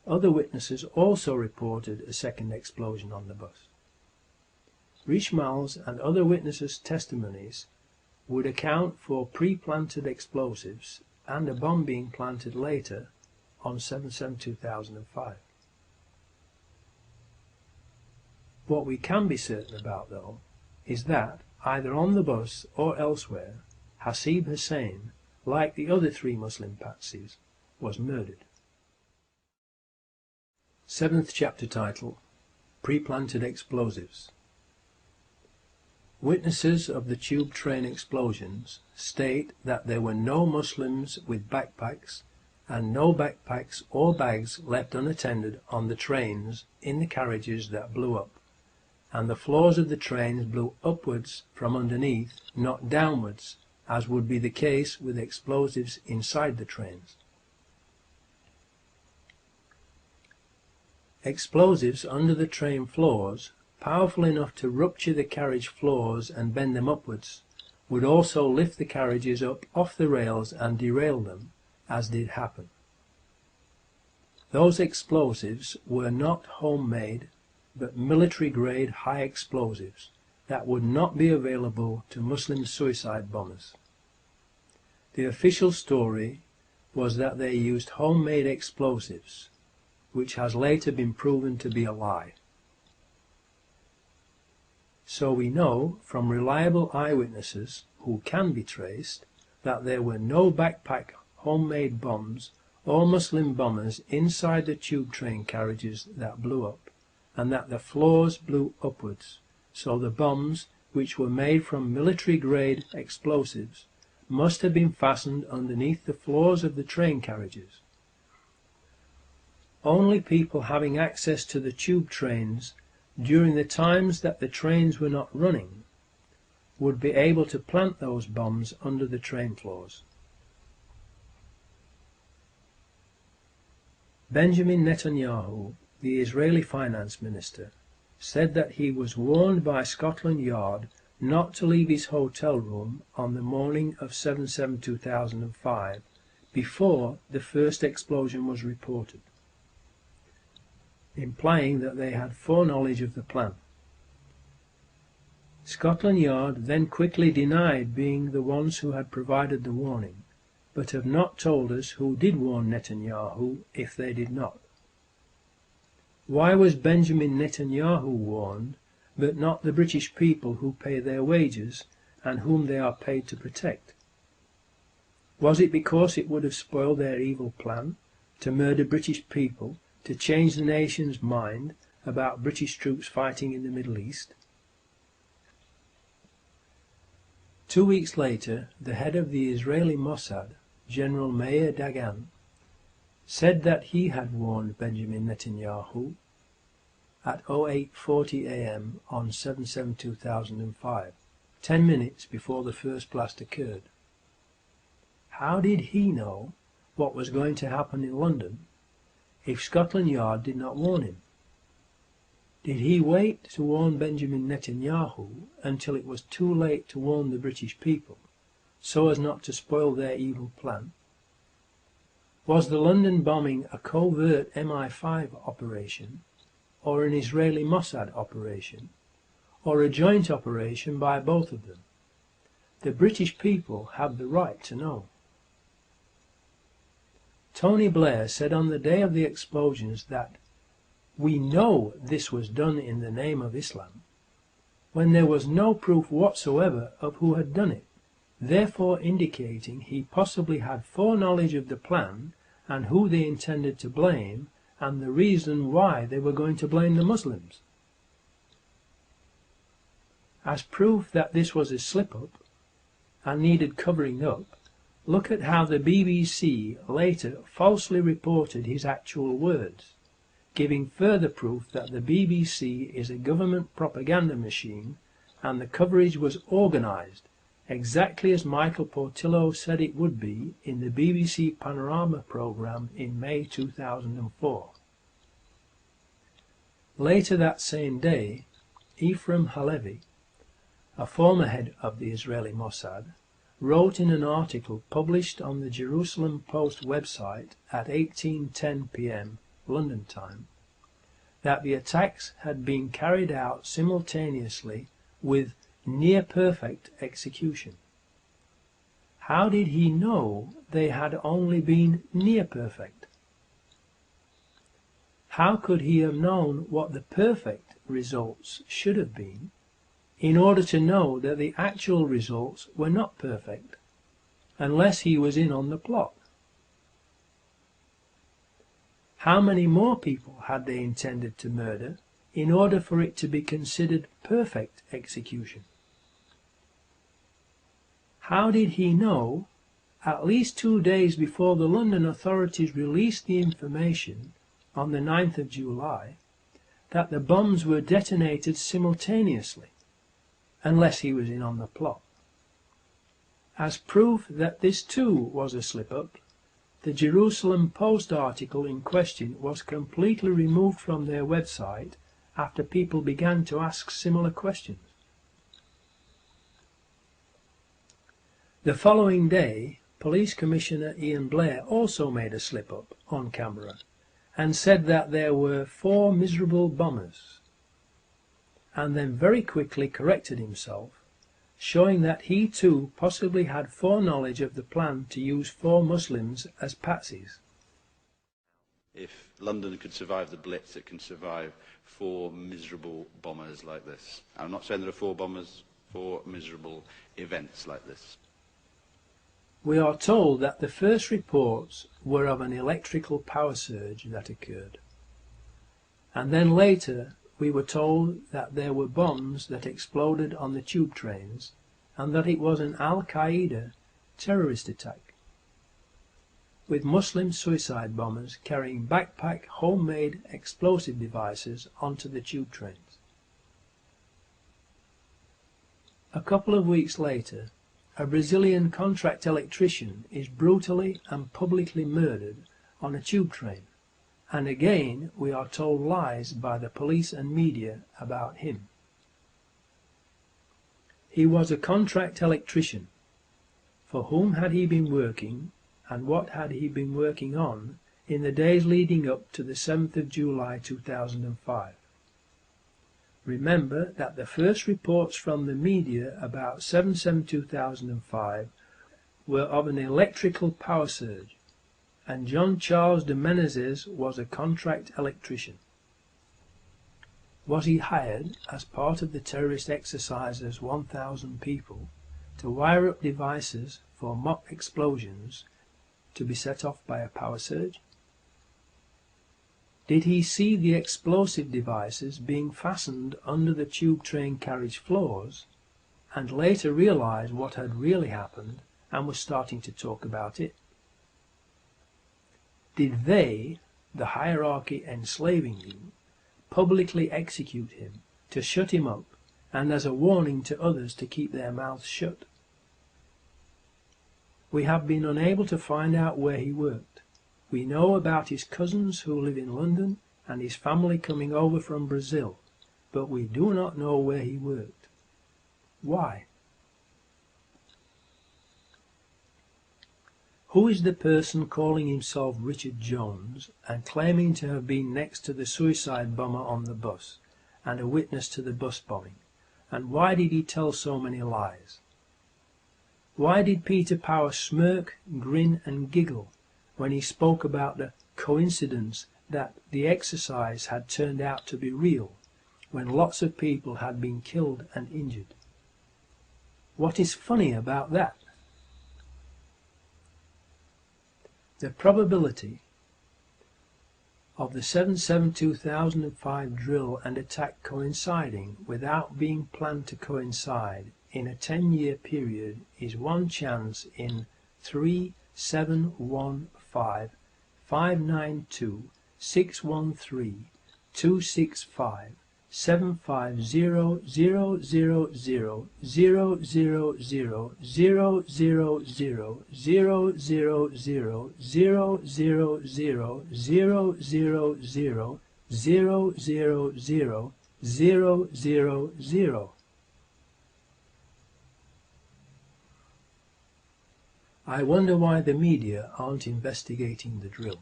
other witnesses also reported a second explosion on the bus. Richmal's and other witnesses' testimonies would account for pre-planted explosives and a bomb being planted later on 7/7/2005. What we can be certain about, though, is that, either on the bus or elsewhere, Hasib Hussain, like the other 3 Muslim patsies, was murdered. 7th chapter title: Pre-planted explosives. Witnesses of the tube train explosions state that there were no Muslims with backpacks and no backpacks or bags left unattended on the trains in the carriages that blew up, and the floors of the trains blew upwards from underneath, not downwards, as would be the case with explosives inside the trains. Explosives under the train floors, powerful enough to rupture the carriage floors and bend them upwards, would also lift the carriages up off the rails and derail them, as did happen. Those explosives were not homemade, but military-grade high explosives that would not be available to Muslim suicide bombers. The official story was that they used homemade explosives, which has later been proven to be a lie. So we know from reliable eyewitnesses who can be traced that there were no backpack homemade bombs or Muslim bombers inside the tube train carriages that blew up, and that the floors blew upwards, so the bombs, which were made from military-grade explosives, must have been fastened underneath the floors of the train carriages. Only people having access to the tube trains during the times that the trains were not running would be able to plant those bombs under the train floors. Benjamin Netanyahu, the Israeli finance minister, said that he was warned by Scotland Yard not to leave his hotel room on the morning of 7/7/2005 before the first explosion was reported, implying that they had foreknowledge of the plan. Scotland Yard then quickly denied being the ones who had provided the warning, but have not told us who did warn Netanyahu if they did not. Why was Benjamin Netanyahu warned, but not the British people who pay their wages and whom they are paid to protect? Was it because it would have spoiled their evil plan to murder British people, to change the nation's mind about British troops fighting in the Middle East? 2 weeks later, the head of the Israeli Mossad, General Meir Dagan, said that he had warned Benjamin Netanyahu at 08:40 a.m. on 7/7/2005, 10 minutes before the first blast occurred. How did he know what was going to happen in London if Scotland Yard did not warn him? Did he wait to warn Benjamin Netanyahu until it was too late to warn the British people, so as not to spoil their evil plan? Was the London bombing a covert MI5 operation, or an Israeli Mossad operation, or a joint operation by both of them? The British people have the right to know. Tony Blair said on the day of the explosions that "we know this was done in the name of Islam," when there was no proof whatsoever of who had done it, therefore indicating he possibly had foreknowledge of the plan and who they intended to blame and the reason why they were going to blame the Muslims. As proof that this was a slip-up and needed covering up, look at how the BBC later falsely reported his actual words, giving further proof that the BBC is a government propaganda machine and the coverage was organised exactly as Michael Portillo said it would be in the BBC Panorama programme in May 2004. Later that same day, Ephraim Halevi, a former head of the Israeli Mossad, wrote in an article published on the Jerusalem Post website at 18:10 p.m. London time, that the attacks had been carried out simultaneously with near-perfect execution. How did he know they had only been near-perfect? How could he have known what the perfect results should have been in order to know that the actual results were not perfect, unless he was in on the plot? How many more people had they intended to murder in order for it to be considered perfect execution? How did he know, at least 2 days before the London authorities released the information on the 9th of July, that the bombs were detonated simultaneously, unless he was in on the plot? As proof that this too was a slip-up, the Jerusalem Post article in question was completely removed from their website after people began to ask similar questions. The following day, Police Commissioner Ian Blair also made a slip-up on camera and said that there were 4 miserable bombers, and then very quickly corrected himself, showing that he too possibly had foreknowledge of the plan to use 4 Muslims as patsies. If London could survive the Blitz, it can survive 4 miserable bombers like this. I'm not saying there are 4 bombers, 4 miserable events like this. We are told that the first reports were of an electrical power surge that occurred, and then later we were told that there were bombs that exploded on the tube trains and that it was an Al-Qaeda terrorist attack, with Muslim suicide bombers carrying backpack homemade explosive devices onto the tube trains. A couple of weeks later, a Brazilian contract electrician is brutally and publicly murdered on a tube train, and again we are told lies by the police and media about him. He was a contract electrician. For whom had he been working, and what had he been working on in the days leading up to the 7th of July 2005? Remember that the first reports from the media about 7/7/2005 were of an electrical power surge, and John Charles de Menezes was a contract electrician. Was he hired as part of the terrorist exercises 1,000 people to wire up devices for mock explosions to be set off by a power surge? Did he see the explosive devices being fastened under the tube train carriage floors and later realize what had really happened and was starting to talk about it? Did they, the hierarchy enslaving you, publicly execute him to shut him up and as a warning to others to keep their mouths shut? We have been unable to find out where he worked. We know about his cousins who live in London and his family coming over from Brazil, but we do not know where he worked. Why? Who is the person calling himself Richard Jones and claiming to have been next to the suicide bomber on the bus and a witness to the bus bombing? And why did he tell so many lies? Why did Peter Power smirk, grin and giggle when he spoke about the coincidence that the exercise had turned out to be real, when lots of people had been killed and injured? What is funny about that? The probability of the 7/7/2005 drill and attack coinciding without being planned to coincide in a 10-year period is 1 chance in 3, 7, 1, 5, 592, 613, 265, 750, 000, 000, 000, 000. I wonder why the media aren't investigating the drill.